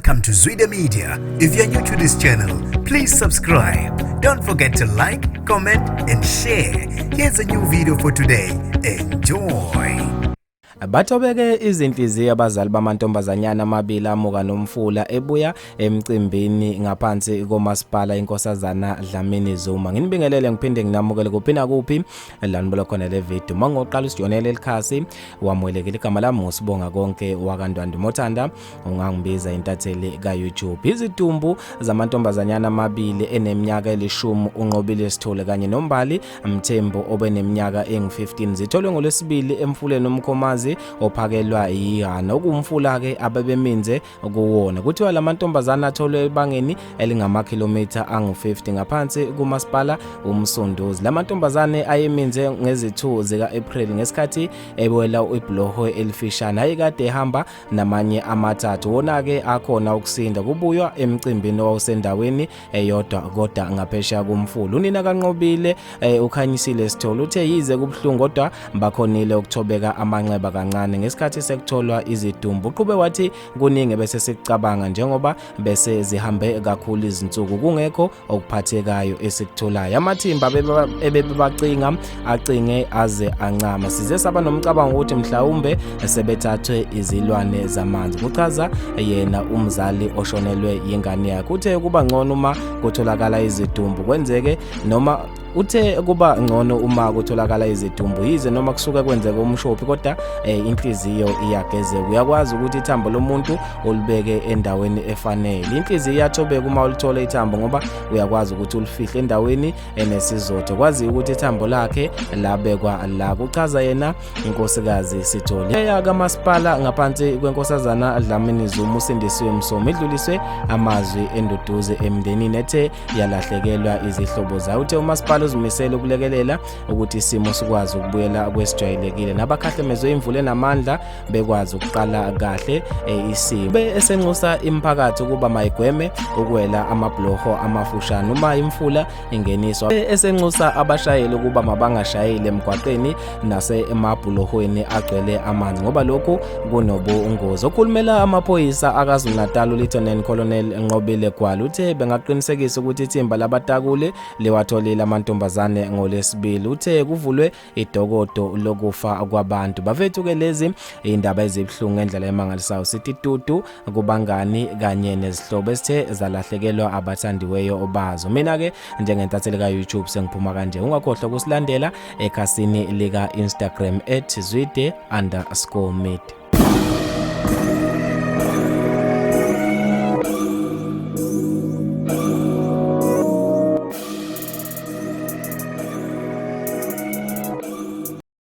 Welcome to Zwida Media. If you're new to this channel, please subscribe. Don't forget to like, comment and share. Here's a new video for today. Enjoy. Bathobeke izinhliziyo abazali bamantombazanyana amabili amuka nomfula ebuya emcimbini ngaphansi komasipala inkosazana Dlamini Zuma. Nginibingelele ngiphinde nginamukele kuphina kuphi lanibona khona le video. Mangoqala usijonele elikhasi wamwelekile igama lami usibonga konke wakandwandi Mothanda ungangibiza intatheli ka YouTube. Izidumbu zamantombazanyana amabili eneminyaka elishumi unqobile Sithole kanye nombali Mthembu obeneminyaka engu15 zitholwe ngolwesibili emfuleni umkhomazi ophakelwa yihana okumfula ke abebeminze kuwona kuthiwa lamantombazana atholwe ebangeni elingama-kilometer angu-50 ngaphansi kumasipala umsunduzi. Lamantombazane ayeminze ngezi-2 zika-April ngesikhathi ewela ibhuloho elifishane ayekade ehamba namanye amathathu wona ke akhona ukusinda kubuywa emcimbini owawusendaweni eyodwa kodwa ngaphesheya kumfula. Unina kanqobile ukhanyisile Sithole uthe yize kubuhlungu kodwa bakhonile ukuthobeka amanxeba kancane ngesikhathi sekutholwa izidumbu. Uqhube wathi kuningi bese sikucabanga njengoba bese zihambe kakhulu izinsuku kungekho okuphathekayo esikutholayo. Amathimba ebebacinga acinge aze ancama. Size saba nomcabango ukuthi mhlawumbe sebethathwe izilwane zamanzi. Kuchaza yena umzali oshonelwe yingane yakhe. Uthe kuba ngcono uma kutholakala izidumbu kwenzeke noma uthe kuba ngcono uma kutholakala izidumbu yize noma kusuka kwenzeka umshophi kodwa inhliziyo iyagezeka. Uyakwazi ukuthi ithambo lomuntu ulibeke endaweni efanele. Inhliziyo iyathobeka uma ulithola ithambo ngoba uyakwazi ukuthi ulifihle endaweni enesizotho. Kwazi ukuthi ithambo lakhe labekwa la. Kuchaza yena inkosikazi Sithole. Eya kamasipala ngaphansi kwenkosazana Dlamini Zuma usindisiwe Msomi idluliswe amazwi enduduze emndenini ethe yalahlekelwa izihlobo zayo. Uthe umasipala uzimisele ukulekelela ukuthi isimo sikwazi ukubuyela kwesijwayelekile nabakhahlemezwe imvula enamandla bekwazi ukuqala kahle isimo. Esenxusa imiphakathi ukuba mayigweme ukwela amabhuloho amafushane uma imfula ingeniswa. Esenxusa abashayeli ukuba mabangashayeli emgwaqeni nasemabhulohweni agcwele amanzi ngoba lokhu kunobungozi. Okhulumela amaphoyisa akaZulu-Natal uLieutenant Colonel Nqobile Gwala uthe bengaqinisekisa ukuthi ithimba labatakule liwatholile amantombazane ngolesibili. Uthe kuvulwe idokodo lokufa kwabantu. Bafethu ke lezi indaba ezibhlungu ngendlela emangalisayo sithi tutu kubangani kanye nezihlobo esithe zalahlekelwa abathandiweyo bazo. Mina ke njengentatheli ka YouTube sengiphuma kanje. Ungakhohlwa ukusilandela ekhasini lika Instagram @zwide_media.